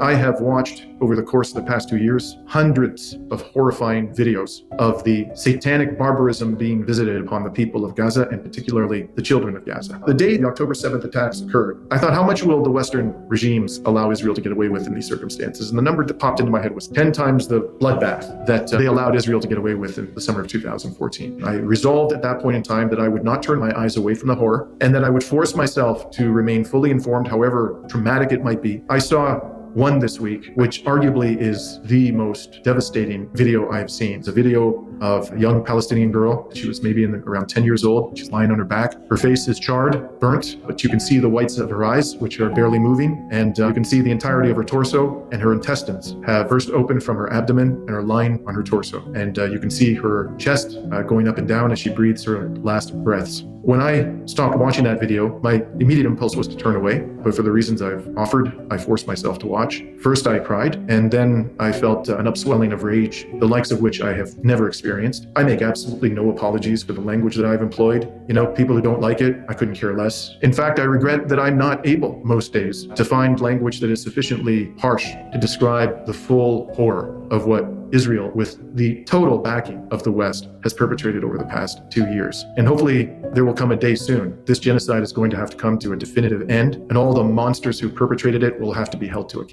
I have watched, over the course of the past 2 years, hundreds of horrifying videos of the satanic barbarism being visited upon the people of Gaza, and particularly the children of Gaza. The day the October 7th attacks occurred, I thought, how much will the Western regimes allow Israel to get away with in these circumstances? And the number that popped into my head was 10 times the bloodbath that they allowed Israel to get away with in the summer of 2014. I resolved at that point in time that I would not turn my eyes away from the horror, and that I would force myself to remain fully informed, however traumatic it might be. I saw one this week, which arguably is the most devastating video I've seen. It's a video of a young Palestinian girl. She was maybe around 10 years old. She's lying on her back. Her face is charred, burnt, but you can see the whites of her eyes, which are barely moving. And you can see the entirety of her torso, and her intestines have burst open from her abdomen and are lying on her torso. And you can see her chest going up and down as she breathes her last breaths. When I stopped watching that video, my immediate impulse was to turn away, but for the reasons I've offered, I forced myself to watch. First, I cried, and then I felt an upswelling of rage, the likes of which I have never experienced. I make absolutely no apologies for the language that I've employed. People who don't like it, I couldn't care less. In fact, I regret that I'm not able, most days, to find language that is sufficiently harsh to describe the full horror of what Israel, with the total backing of the West, has perpetrated over the past 2 years. And hopefully there will come a day soon. This genocide is going to have to come to a definitive end, and all the monsters who perpetrated it will have to be held to account.